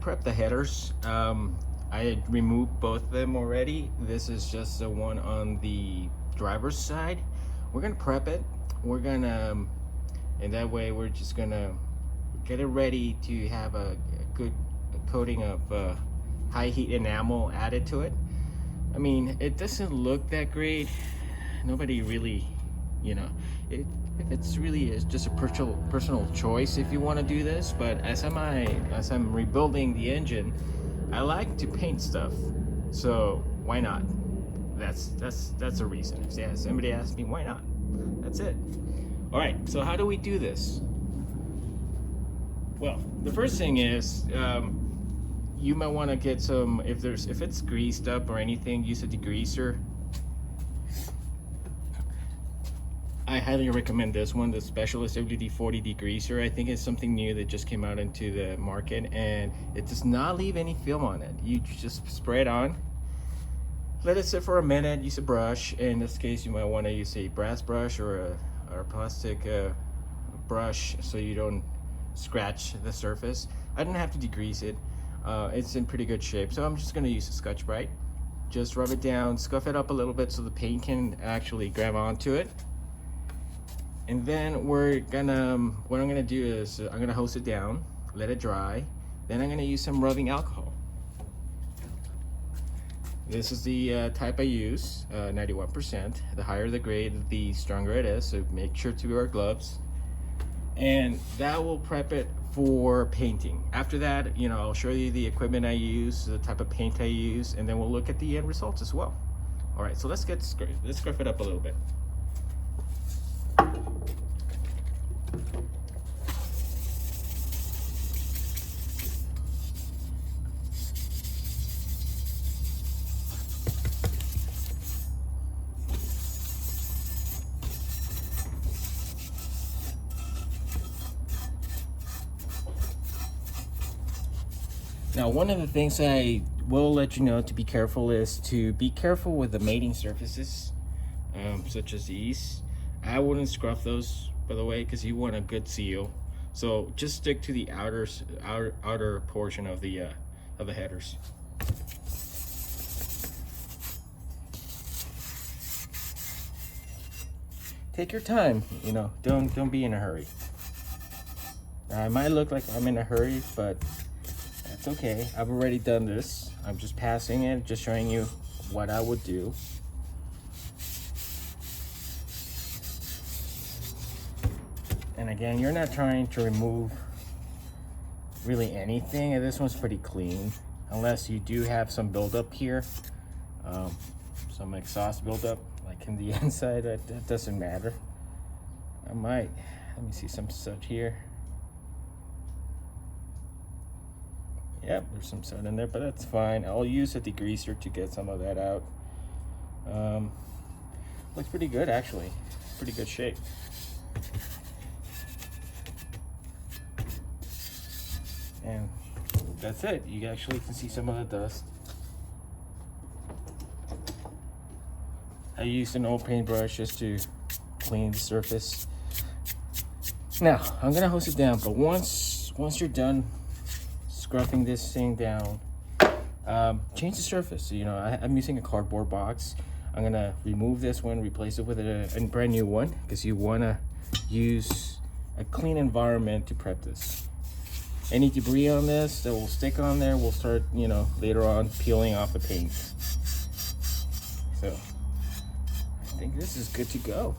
prep the headers. I removed both of them already. This is just the one on the driver's side. We're gonna prep it. We're gonna, and that way we're just gonna get it ready to have a good coating of high heat enamel added to it. I mean, it doesn't look that great. Nobody really, you know, if it's really is just a personal choice if you want to do this. But as I'm rebuilding the engine, I like to paint stuff, so why not? That's a reason. If somebody asks me why not, that's it. All right, so how do we do this? Well, the first thing is you might want to get some, if it's greased up or anything, use a degreaser. I highly recommend this one, the Specialist WD-40 degreaser. I think it's something new that just came out into the market, and it does not leave any film on it. You just spray it on, let it sit for a minute, use a brush. In this case, you might want to use a brass brush or a plastic brush so you don't scratch the surface. I didn't have to degrease it. It's in pretty good shape, so I'm just going to use a Scotch-Brite. Just rub it down, scuff it up a little bit so the paint can actually grab onto it. And then what I'm gonna do is I'm gonna hose it down, let it dry. Then I'm gonna use some rubbing alcohol. This is the type I use, 91%. The higher the grade, the stronger it is, so make sure to wear gloves. And that will prep it for painting. After that, you know, I'll show you the equipment I use, the type of paint I use, and then we'll look at the end results as well. All right, so let's scruff it up a little bit. Now, one of the things I will let you know to be careful is to be careful with the mating surfaces, such as these. I wouldn't scruff those, by the way, because you want a good seal. So just stick to the outer portion of the headers. Take your time, you know. Don't be in a hurry. Now, it might look like I'm in a hurry, but that's okay. I've already done this. I'm just passing it, just showing you what I would do. And again, you're not trying to remove really anything. And this one's pretty clean, unless you do have some buildup here, some exhaust buildup, like in the inside. That doesn't matter. Let me see some such here. Yep, there's some soot in there, but that's fine. I'll use a degreaser to get some of that out. Looks pretty good, actually. Pretty good shape. And that's it. You actually can see some of the dust. I used an old paintbrush just to clean the surface. Now, I'm gonna hose it down, but once you're done scruffing this thing down, change the surface. You know, I'm using a cardboard box. I'm gonna remove this one, replace it with a brand new one, because you wanna use a clean environment to prep this. Any debris on this that will stick on there will start, you know, later on peeling off the paint. So I think this is good to go.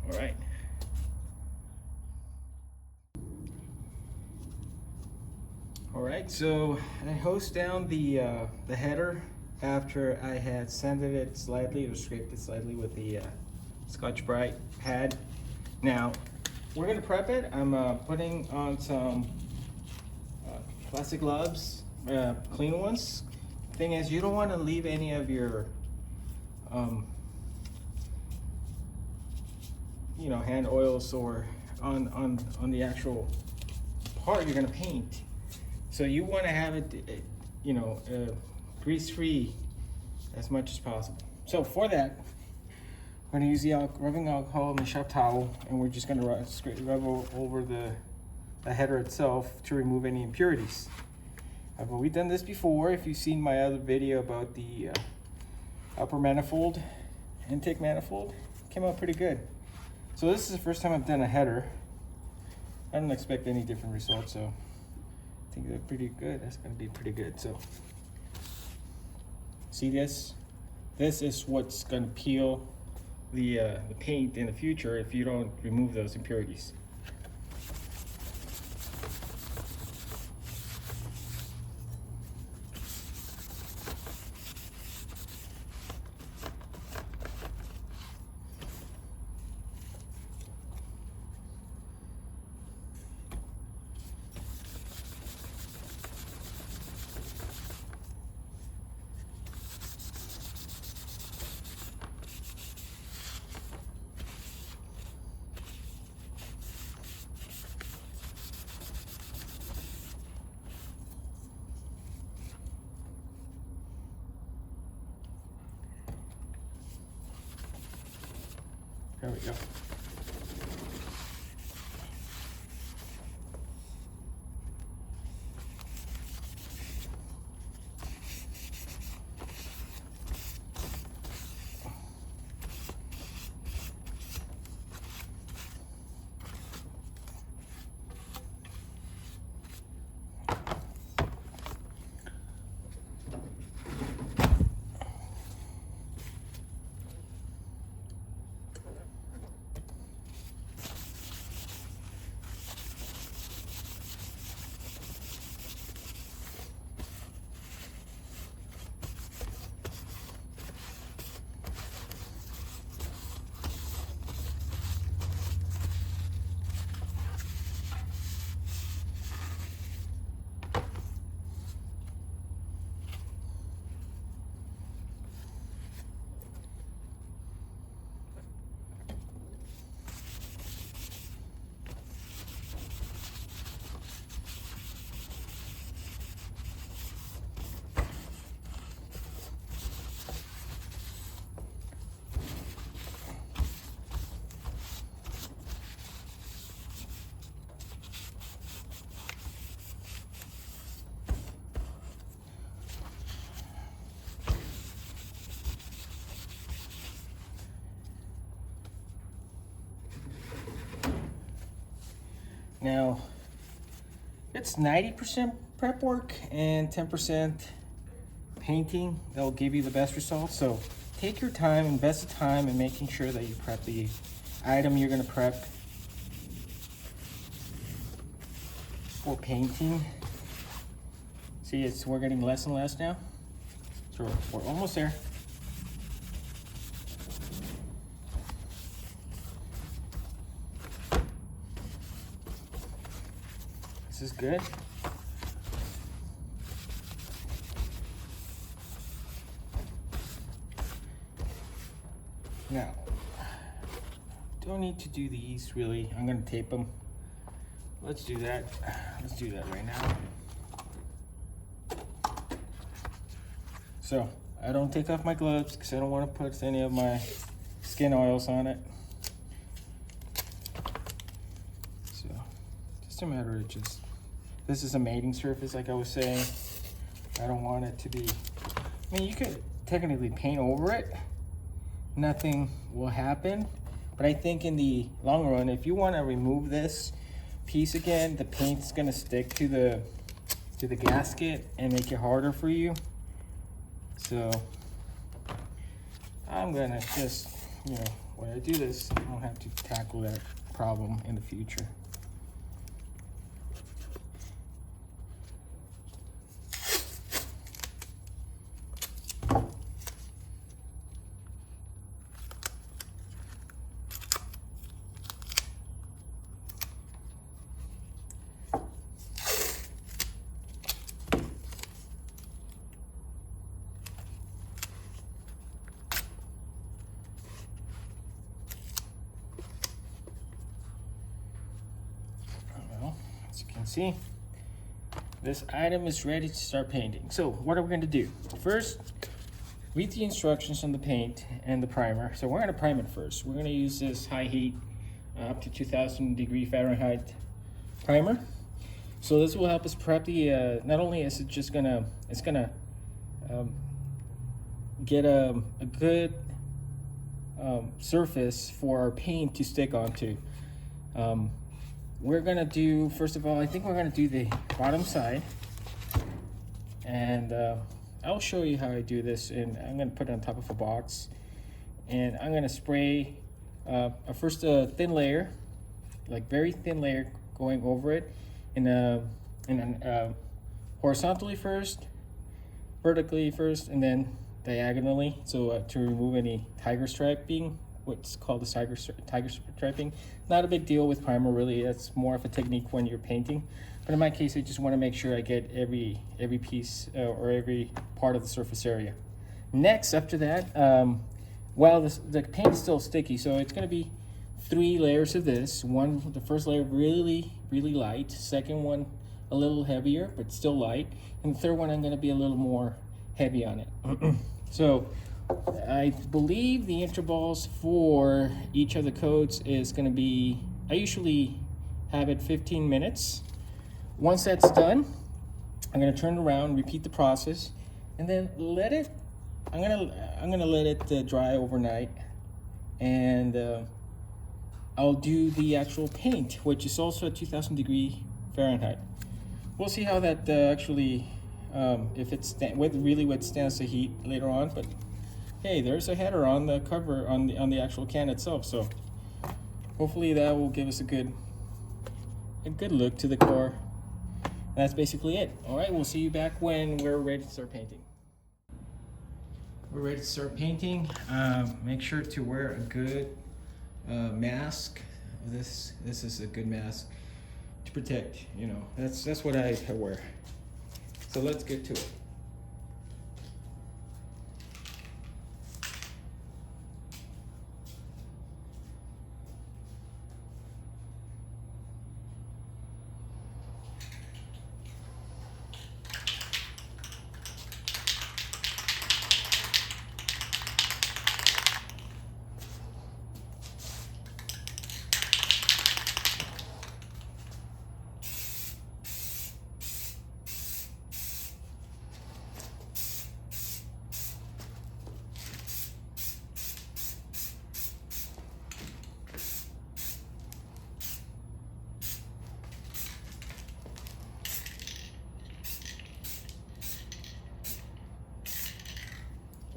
All right. All right, so I hosed down the header after I had sanded it slightly or scraped it slightly with the Scotch-Brite pad. Now, we're gonna prep it. I'm putting on some plastic gloves, clean ones. Thing is, you don't want to leave any of your, you know, hand oils or on the actual part you're gonna paint. So you want to have it, you know, grease-free as much as possible. So for that, we're gonna use the rubbing alcohol and the shop towel, and we're just gonna rub over the the header itself to remove any impurities. But we've done this before. If you've seen my other video about the upper manifold, intake manifold, it came out pretty good. So this is the first time I've done a header. I don't expect any different results, so I think they're pretty good. That's gonna be pretty good. So see this? This is what's gonna peel the paint in the future if you don't remove those impurities. There we go. Now, it's 90% prep work and 10% painting that will give you the best results. So take your time, invest the time in making sure that you prep the item you're gonna prep for painting. See, we're getting less and less now. So we're almost there. This is good. Now, don't need to do these really. I'm gonna tape them. Let's do that. Let's do that right now. So, I don't take off my gloves because I don't want to put any of my skin oils on it. So, just a matter of this is a mating surface, like I was saying. I don't want it to be, I mean, you could technically paint over it. Nothing will happen. But I think in the long run, if you want to remove this piece again, the paint's gonna stick to the gasket and make it harder for you. So I'm gonna just, when I do this, I don't have to tackle that problem in the future. As you can see, this item is ready to start painting. So what are we going to do? First, read the instructions on the paint and the primer. So we're going to prime it first. We're going to use this high heat up to 2000 degree Fahrenheit primer. So this will help us prep the, not only is it just gonna, it's gonna get a good surface for our paint to stick onto. We're gonna do, first of all, I think we're gonna do the bottom side, and I'll show you how I do this. And I'm gonna put it on top of a box, and I'm gonna spray first a thin layer, like very thin layer, going over it horizontally first, vertically first, and then diagonally, so to remove any tiger striping, what's called the tiger striping. Not a big deal with primer, really. That's more of a technique when you're painting, but in my case I just want to make sure I get every piece or every part of the surface area. Next, after that, while the paint is still sticky, so it's going to be 3 layers of this. The first layer really light, second one a little heavier but still light, and the third one I'm going to be a little more heavy on it. So I believe the intervals for each of the coats is going to be, I usually have it 15 minutes. Once that's done, I'm going to turn it around, repeat the process, and then let it, I'm going to let it dry overnight, and I'll do the actual paint, which is also at 2000 degree Fahrenheit. We'll see how that actually, if it really withstands the heat later on. But hey, there's a header on the cover, on the actual can itself, so hopefully that will give us a good look to the core. And that's basically it. All right, we'll see you back when we're ready to start painting. We're ready to start painting. Make sure to wear a good mask. This is a good mask to protect, you know. That's what I wear. So let's get to it.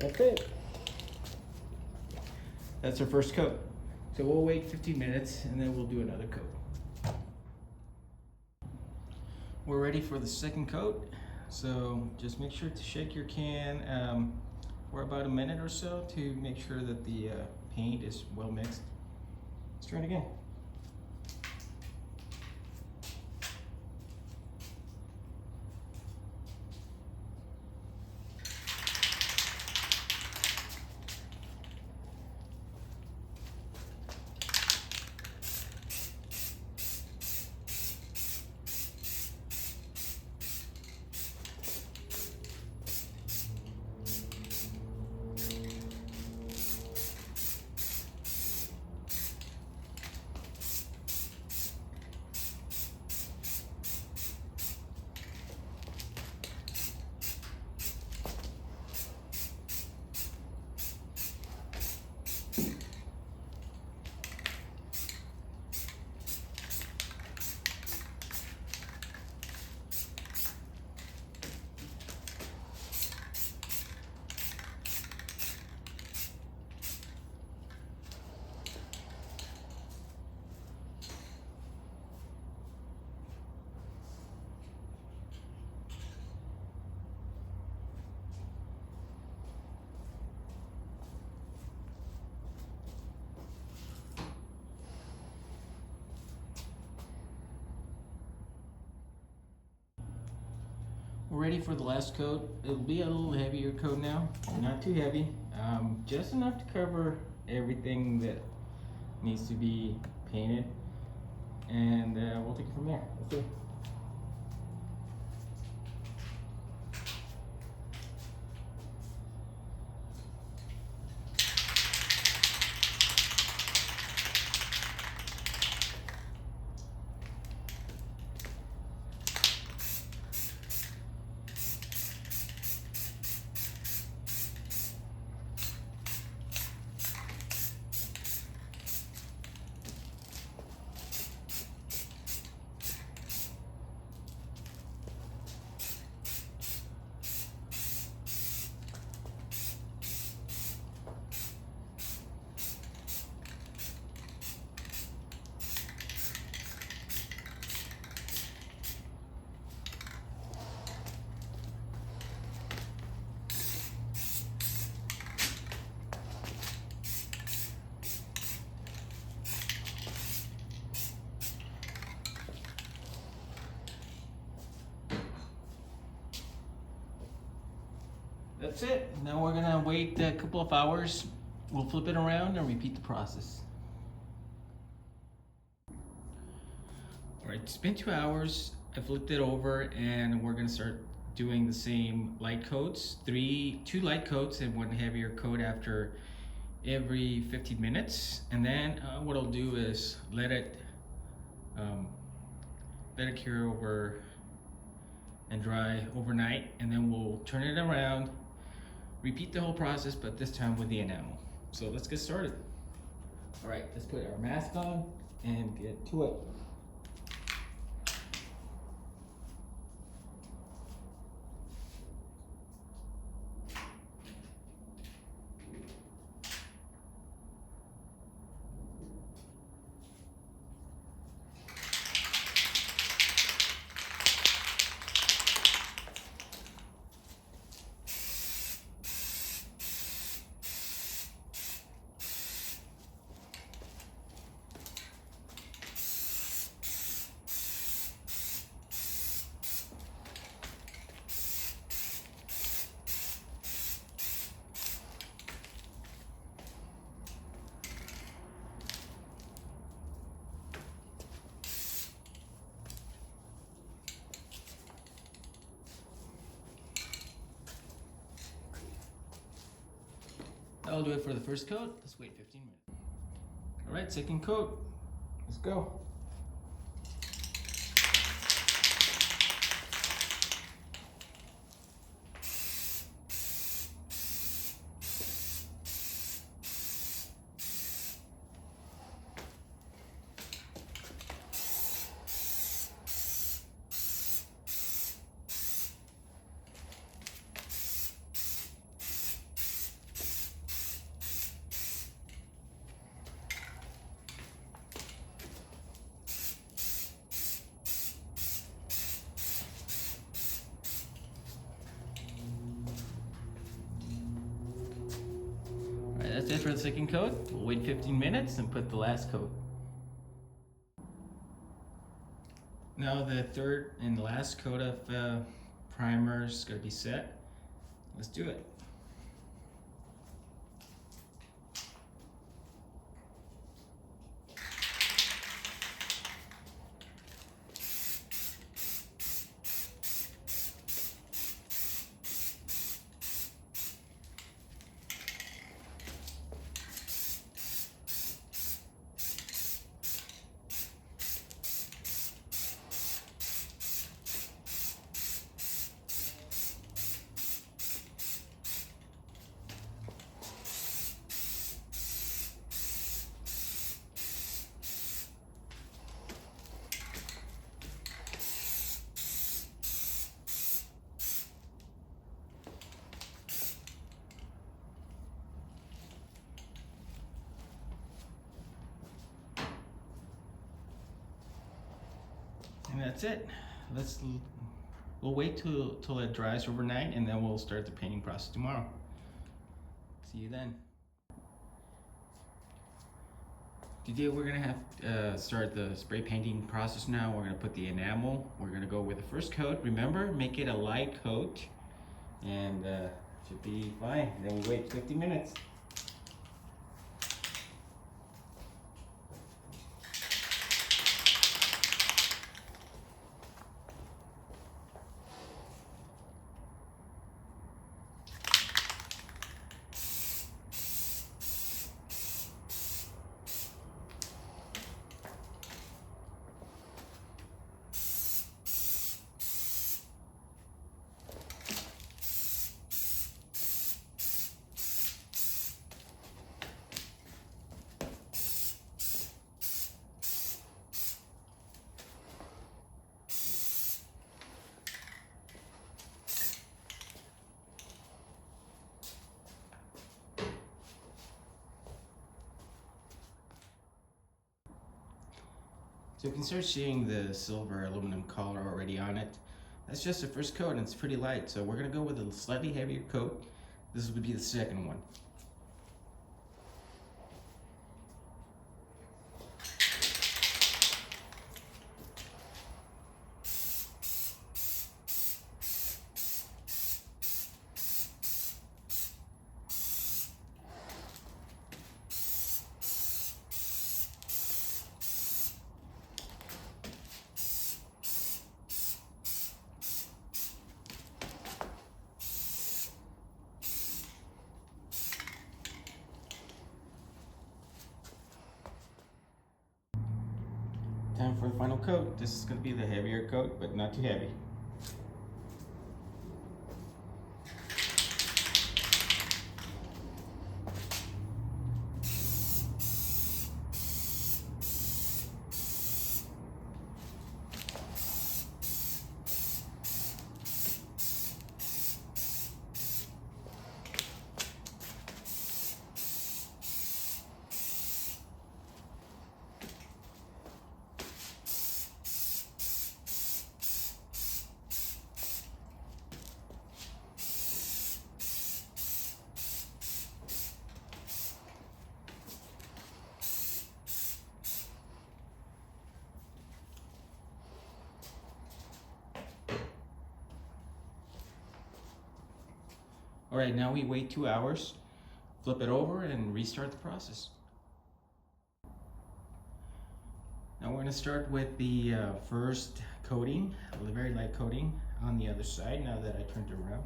Okay, that's our first coat. So we'll wait 15 minutes and then we'll do another coat. We're ready for the second coat. So just make sure to shake your can for about a minute or so to make sure that the paint is well mixed. Let's try it again. We're ready for the last coat. It'll be a little heavier coat now, not too heavy, just enough to cover everything that needs to be painted, and we'll take it from there. Let's see. That's it. Now we're gonna wait a couple of hours. We'll flip it around and repeat the process. All right, it's been 2 hours. I flipped it over and we're gonna start doing the same light coats. Two light coats and one heavier coat after every 15 minutes. And then what I'll do is let it cure over and dry overnight, and then we'll turn it around, repeat the whole process, but this time with the enamel. So let's get started. All right, let's put our mask on and get to it. That'll do it for the first coat. Let's wait 15 minutes. All right, second coat. Let's go. That's it for the second coat. We'll wait 15 minutes and put the last coat. Now the third and last coat of primer is going to be set. Let's do it. And that's it. We'll wait till it dries overnight, and then we'll start the painting process tomorrow. See you then. Today we're gonna have start the spray painting process now. We're gonna put the enamel. We're gonna go with the first coat. Remember, make it a light coat, and should be fine. Then we wait 50 minutes. So you can start seeing the silver aluminum color already on it. That's just the first coat and it's pretty light. So we're gonna go with a slightly heavier coat. This would be the second one. final coat. This is going to be the heavier coat, but not too heavy. All right, now we wait 2 hours, flip it over and restart the process. Now we're going to start with the first coating, a very light coating on the other side now that I turned it around.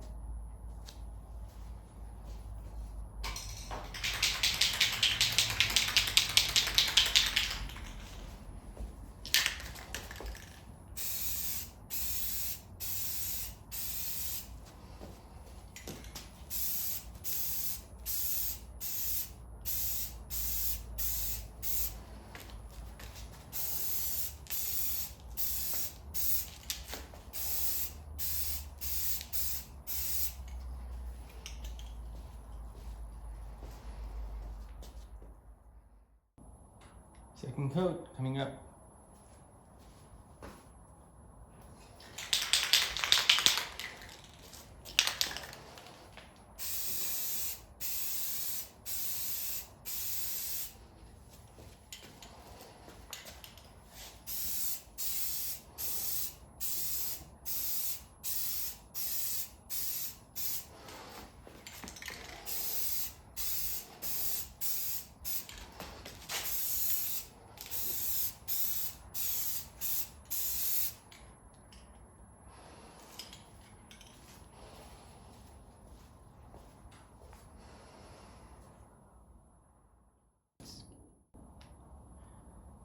Second coat coming up.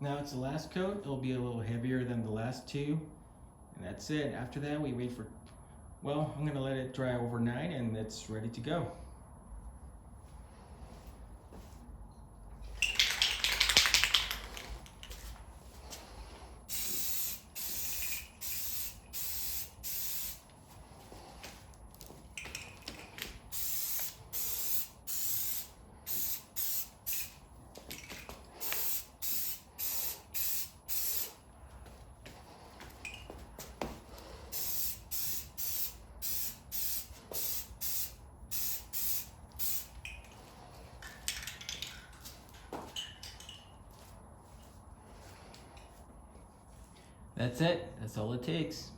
Now it's the last coat. It'll be a little heavier than the last two. And that's it. After that, we wait for, well, I'm gonna let it dry overnight and it's ready to go. That's it. That's all it takes.